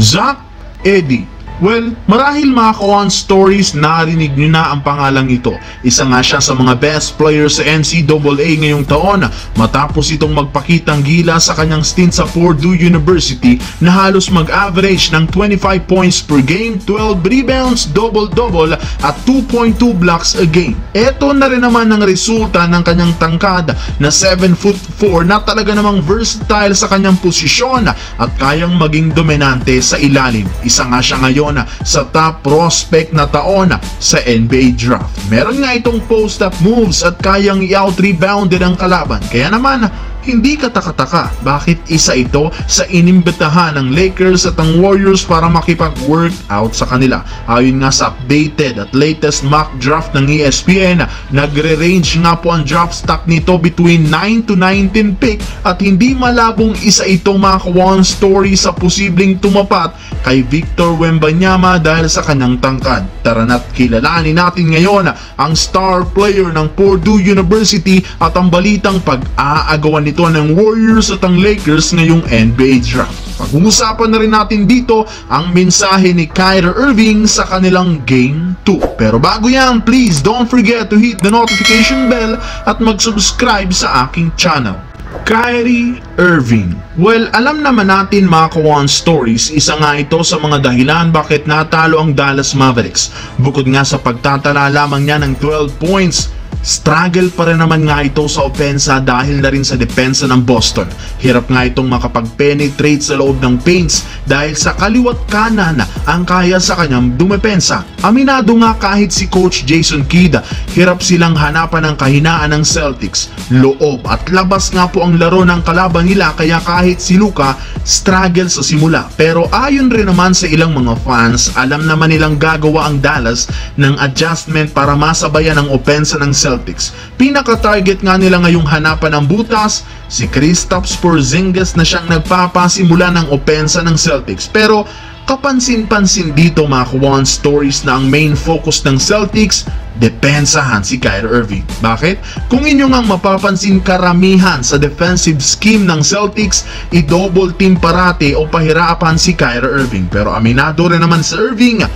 Zach Edey. Well, marahil mga Kawan Stories, narinig nyo na ang pangalang ito. Isa nga siya sa mga best players sa NCAA ngayong taon matapos itong magpakitang gila sa kanyang stint sa Purdue University na halos mag-average ng 25 points per game, 12 rebounds, double-double at 2.2 blocks a game. Ito na rin naman ang resulta ng kanyang tangkad na 7'4" na talaga namang versatile sa kanyang posisyon at kayang maging dominante sa ilalim. Isa nga siya ngayon sa top prospect na taon sa NBA draft. Meron nga itong post-up moves at kayang i-out-rebounded ang kalaban. Kaya naman, hindi katakataka bakit isa ito sa inimbitahan ng Lakers at ang Warriors para makipag-workout sa kanila. Ayon nga sa updated at latest mock draft ng ESPN, nagre-range nga po ang draft stock nito between 9 to 19 pick at hindi malabong isa itong mga Kawan Story sa posibleng tumapat kay Victor Wembanyama dahil sa kanyang tangkad. Tara na't kilalanin natin ngayon ang star player ng Purdue University at ang balitang pag-aagawan nito ng Warriors at ang Lakers ngayong NBA draft. Pag-uusapan na rin natin dito ang mensahe ni Kyrie Irving sa kanilang Game 2. Pero bago yan, please don't forget to hit the notification bell at mag-subscribe sa aking channel. Kyrie Irving. Well, alam naman natin mga Kawan Stories, isa nga ito sa mga dahilan bakit natalo ang Dallas Mavericks. Bukod nga sa pagtatala lamang niya ng 12 points, struggle pa rin naman nga ito sa opensa dahil na rin sa depensa ng Boston. Hirap nga itong makapag-penetrate sa loob ng paints dahil sa kaliwat kanan ang kaya sa kanyang dumepensa. Aminado nga kahit si Coach Jason Kidd, hirap silang hanapan ng kahinaan ng Celtics. Loob at labas nga po ang laro ng kalaban nila kaya kahit si Luka, struggle sa simula. Pero ayon rin naman sa ilang mga fans, alam naman nilang gagawa ang Dallas ng adjustment para masabayan ang opensa ng Celtics. Pinaka-target nga nila ngayong hanapan ng butas, si Kristaps Porzingis na siyang nagpapasimula ng opensa ng Celtics. Pero kapansin-pansin dito mga Kawan Stories na ang main focus ng Celtics, depensahan si Kyrie Irving. Bakit? Kung inyo nga mapapansin, karamihan sa defensive scheme ng Celtics, i-double team parati o pahirapan si Kyrie Irving. Pero aminado rin naman si Irving,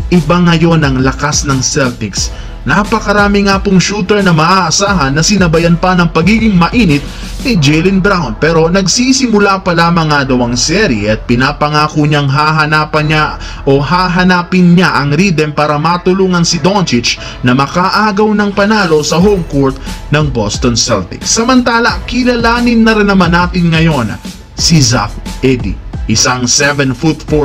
iba ngayon ang lakas ng Celtics. Napakarami nga pong shooter na maaasahan na sinabayan pa ng pagiging mainit ni Jaylen Brown. Pero nagsisimula pa lamang nga daw ang serye at pinapangako niyang hahanapin niya ang rhythm para matulungan si Doncic na makaagaw ng panalo sa home court ng Boston Celtics. Samantala, kilalanin na rin naman natin ngayon si Zach Edey. Isang 7'4"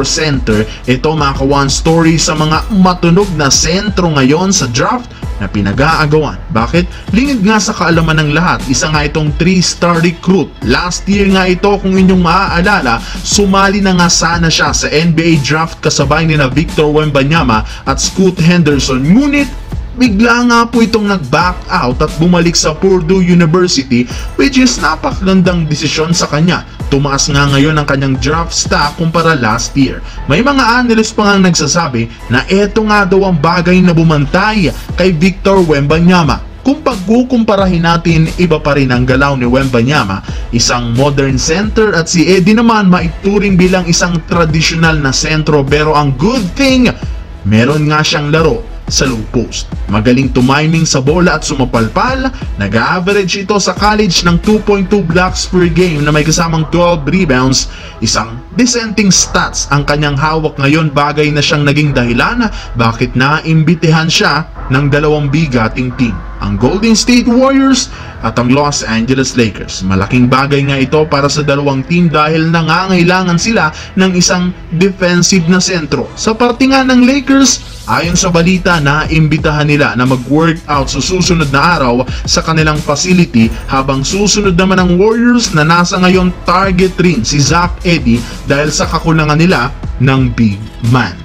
center, ito mga Kawan Story sa mga matunog na sentro ngayon sa draft na pinag-aagawan. Bakit? Lingid nga sa kaalaman ng lahat, isa nga itong 3-star recruit. Last year nga ito, kung inyong maaalala, sumali na nga sana siya sa NBA draft kasabay ni na Victor Wembanyama at Scoot Henderson. Ngunit bigla nga po itong nag-back out at bumalik sa Purdue University, which is napakagandang desisyon sa kanya. Tumaas nga ngayon ang kanyang draft stock kumpara last year. May mga analyst pa nga nagsasabi na eto nga daw ang bagay na bumantay kay Victor Wembanyama. Kung pagkukumparahin natin, iba pa rin ang galaw ni Wembanyama, isang modern center, at si Edey naman maituring bilang isang traditional na sentro. Pero ang good thing, meron nga siyang laro sa low post. Magaling tumiming sa bola at sumapalpal. Nag-average ito sa college ng 2.2 blocks per game na may kasamang 12 rebounds. Isang dissenting stats ang kanyang hawak ngayon, bagay na siyang naging dahilan bakit naimbitehan siya ng dalawang bigating team, ang Golden State Warriors at ang Los Angeles Lakers. Malaking bagay nga ito para sa dalawang team dahil nangangailangan sila ng isang defensive na sentro. Sa parte nga ng Lakers, ayon sa balita, naimbitahan nila na mag-workout sa susunod na araw sa kanilang facility, habang susunod naman ang Warriors na nasa ngayon target rin si Zach Edey dahil sa kakulangan nila ng big man.